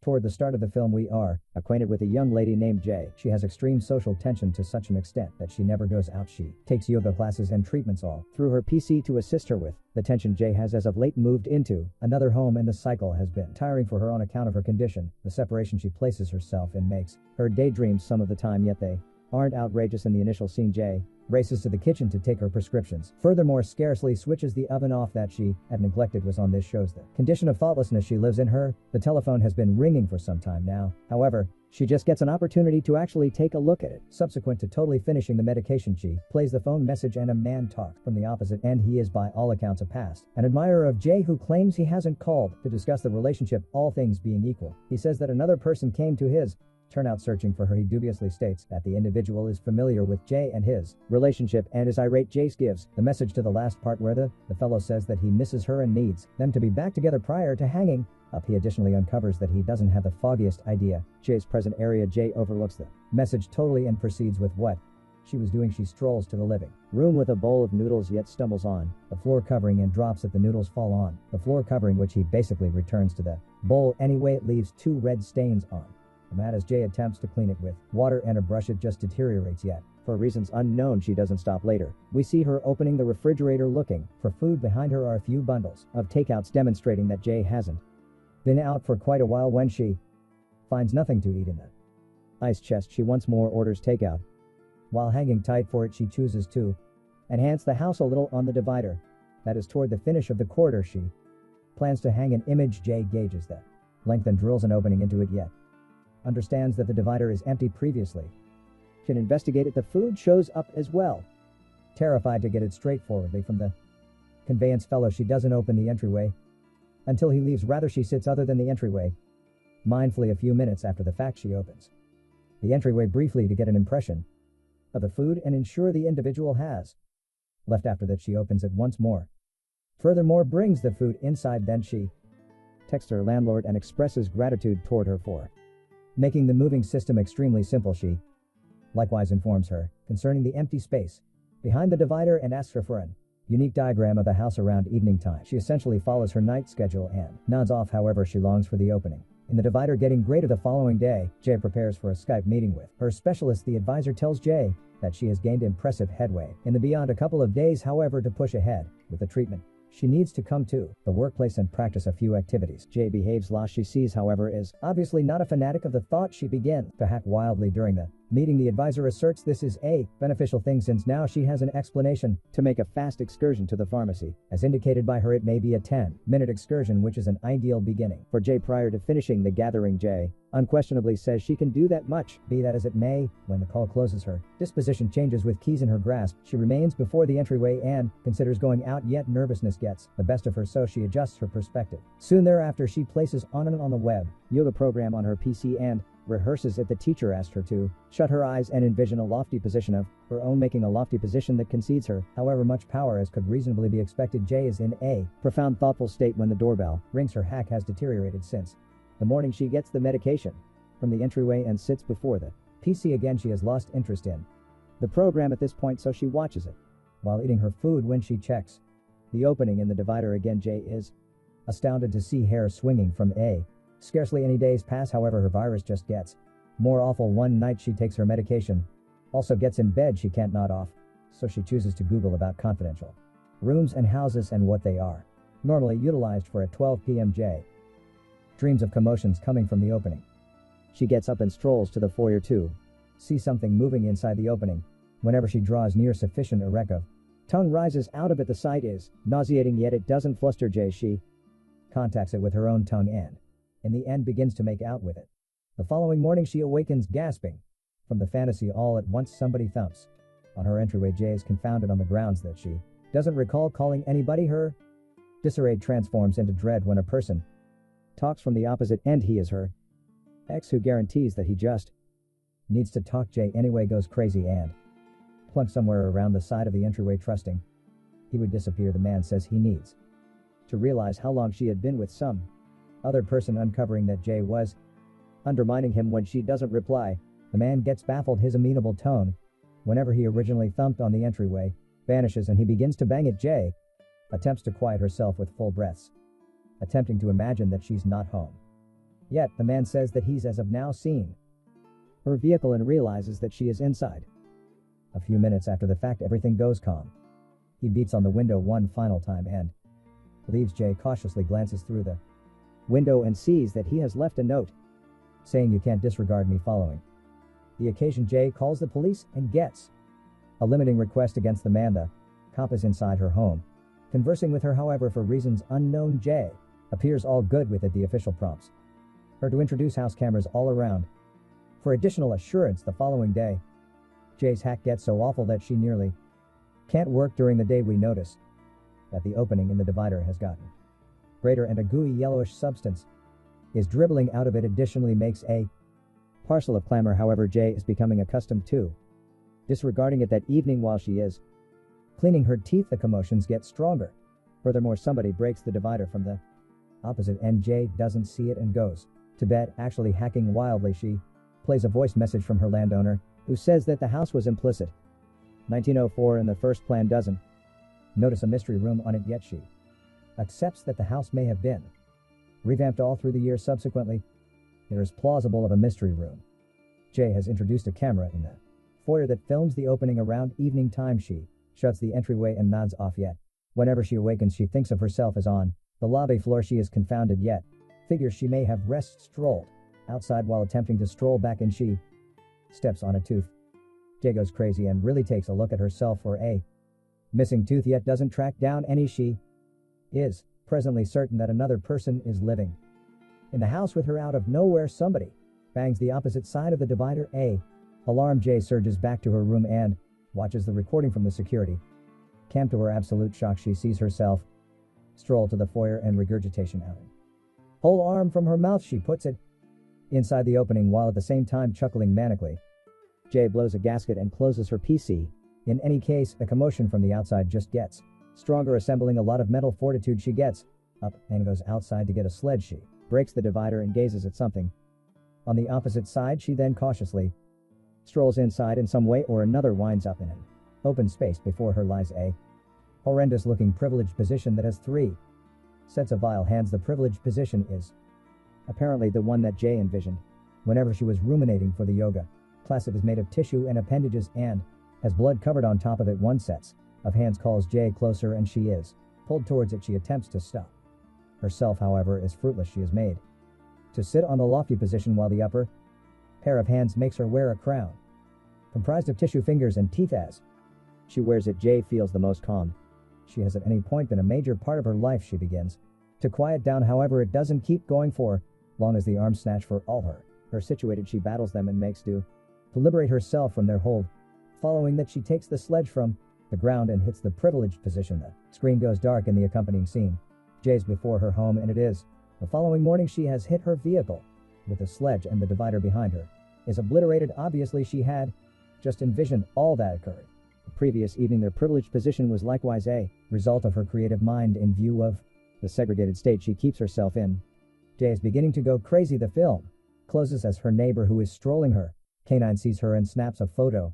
Toward the start of the film we are acquainted with a young lady named Jay. She has extreme social tension to such an extent that she never goes out. She takes yoga classes and treatments all through her PC to assist her with the tension. Jay has as of late moved into another home and the cycle has been tiring for her on account of her condition. The separation she places herself in makes her daydreams some of the time, yet they aren't outrageous. In the initial scene, Jay races to the kitchen to take her prescriptions. Furthermore, scarcely switches the oven off that she had neglected was on. This shows the condition of thoughtlessness she lives in. Her the telephone has been ringing for some time now. However, she just gets an opportunity to actually take a look at it. Subsequent to totally finishing the medication, she plays the phone message and a man talks from the opposite end. He is by all accounts a past an admirer of Jay who claims he hasn't called to discuss the relationship, all things being equal. He says that another person came to his turnout searching for her. He dubiously states that the individual is familiar with Jay and his relationship and is irate. Jay gives the message to the last part where the fellow says that he misses her and needs them to be back together prior to hanging up. He additionally uncovers that he doesn't have the foggiest idea Jay's present area. Jay overlooks the message totally and proceeds with what she was doing. She strolls to the living room with a bowl of noodles, yet stumbles on the floor covering and drops it. The noodles fall on the floor covering, which he basically returns to the bowl anyway. It leaves 2 red stains on the mat as Jay attempts to clean it with water and a brush. It just deteriorates, yet for reasons unknown she doesn't stop. Later we see her opening the refrigerator looking for food. Behind her are a few bundles of takeouts, demonstrating that Jay hasn't been out for quite a while. When she finds nothing to eat in the ice chest, she once more orders takeout. While hanging tight for it, she chooses to enhance the house a little on the divider that is toward the finish of the corridor. She plans to hang an image. Jay gauges the length and drills an opening into it, yet understands that the divider is empty. Previously can investigate it. The food shows up as well. Terrified to get it straightforwardly from the conveyance fellow, she doesn't open the entryway until he leaves. Rather, she sits other than the entryway mindfully. A few minutes after the fact, she opens the entryway briefly to get an impression of the food and ensure the individual has left. After that, she opens it once more. Furthermore, brings the food inside. Then she texts her landlord and expresses gratitude toward her for making the moving system extremely simple. She likewise informs her concerning the empty space behind the divider and asks her for an unique diagram of the house around evening time. She essentially follows her night schedule and nods off. However, she longs for the opening in the divider getting greater. The following day, Jay prepares for a Skype meeting with her specialist. The advisor tells Jay that she has gained impressive headway in the beyond a couple of days. However, to push ahead with the treatment, she needs to come to the workplace and practice a few activities. Jay behaves lost. She sees, however, is obviously not a fanatic of the thought. She begins to hack wildly during the meeting. The advisor asserts this is a beneficial thing since now she has an explanation to make a fast excursion to the pharmacy. As indicated by her, it may be a 10-minute excursion, which is an ideal beginning for Jay prior to finishing the gathering. Jay unquestionably says she can do that much. Be that as it may, when the call closes, her disposition changes. With keys in her grasp, she remains before the entryway and considers going out, yet nervousness gets the best of her, so she adjusts her perspective. Soon thereafter, she places on the web yoga program on her PC and rehearses it. The teacher asked her to shut her eyes and envision a lofty position of her own, making a lofty position that concedes her, however, much power as could reasonably be expected. Jay is in a profound thoughtful state when the doorbell rings. Her hack has deteriorated since the morning. She gets the medication from the entryway and sits before the PC again. She has lost interest in the program at this point, so she watches it while eating her food. When she checks the opening in the divider again, Jay is astounded to see hair swinging from a scarcely any days pass. However, her virus just gets more awful. One night she takes her medication, also gets in bed. She can't nod off, so she chooses to Google about confidential rooms and houses and what they are normally utilized for at 12 p.m. Jay dreams of commotions coming from the opening. She gets up and strolls to the foyer to see something moving inside the opening. Whenever she draws near sufficient, a wreck of tongue rises out of it. The sight is nauseating, yet it doesn't fluster Jay. She contacts it with her own tongue and in the end begins to make out with it. The following morning she awakens gasping from the fantasy. All at once somebody thumps on her entryway. Jay is confounded on the grounds that she doesn't recall calling anybody. Her disarray transforms into dread when a person talks from the opposite end. He is her ex, who guarantees that he just needs to talk. Jay anyway goes crazy and plunks somewhere around the side of the entryway, trusting he would disappear. The man says he needs to realize how long she had been with some other person. Uncovering that Jay was undermining him when she doesn't reply, the man gets baffled. His amenable tone, whenever he originally thumped on the entryway, vanishes and he begins to bang it. Jay attempts to quiet herself with full breaths, attempting to imagine that she's not home. Yet, the man says that he's as of now seen her vehicle and realizes that she is inside. A few minutes after the fact, everything goes calm. He beats on the window one final time and leaves. Jay cautiously glances through the window and sees that he has left a note saying, "You can't disregard me," following the occasion, Jay calls the police and gets a limiting request against the man. The cop is inside her home, conversing with her. However, for reasons unknown, Jay appears all good with it. The official prompts her to introduce house cameras all around for additional assurance. The following day, Jay's hack gets so awful that she nearly can't work during the day. We notice that the opening in the divider has gotten greater and a gooey yellowish substance is dribbling out of it. Additionally makes a parcel of clamor. However, Jay is becoming accustomed to disregarding it. That evening, while she is cleaning her teeth, the commotions get stronger. Furthermore, somebody breaks the divider from the opposite end. Jay doesn't see it and goes to bed, actually hacking wildly. She plays a voice message from her landowner, who says that the house was implicit 1904 and the first plan doesn't notice a mystery room on it yet. She accepts that the house may have been revamped all through the years subsequently. There is plausible of a mystery room. Jay has introduced a camera in the foyer that films the opening around evening time. She shuts the entryway and nods off. Yet whenever she awakens, she thinks of herself as on the lobby floor. She is confounded, yet figures she may have strolled outside while attempting to stroll back in. She steps on a tooth. Jay goes crazy and really takes a look at herself for a missing tooth, yet doesn't track down any. She is presently certain that another person is living in the house with her. Out of nowhere, somebody bangs the opposite side of the divider. Alarm. Jay surges back to her room and watches the recording from the security cam. To her absolute shock, she sees herself stroll to the foyer and regurgitation out an whole arm from her mouth. She puts it inside the opening while at the same time chuckling manically. Jay blows a gasket and closes her PC. In any case, the commotion from the outside just gets stronger. Assembling a lot of mental fortitude, she gets up and goes outside to get a sledge. She breaks the divider and gazes at something on the opposite side. She then cautiously strolls inside. In some way or another, winds up in an open space. Before her lies a horrendous looking privileged position that has 3 sets of vile hands. The privileged position is apparently the one that Jay envisioned whenever she was ruminating for the yoga class. It is made of tissue and appendages and has blood covered on top of it. One set of hands calls Jay closer and she is pulled towards it. She attempts to stop herself, however, is fruitless. She is made to sit on the lofty position while the upper pair of hands makes her wear a crown comprised of tissue, fingers, and teeth. As she wears it, Jay feels the most calmed she has at any point been a major part of her life. She begins to quiet down. However, it doesn't keep going for long as the arms snatch for all her situated. She battles them and makes do to liberate herself from their hold. Following that, she takes the sledge from the ground and hits the privileged position. The screen goes dark in the accompanying scene. Jay's before her home, and it is the following morning. She has hit her vehicle with the sledge and the divider behind her is obliterated. Obviously, she had just envisioned all that occurred the previous evening. Their privileged position was likewise a result of her creative mind in view of the segregated state she keeps herself in. Jay is beginning to go crazy. The film closes as her neighbor, who is strolling her canine, sees her and snaps a photo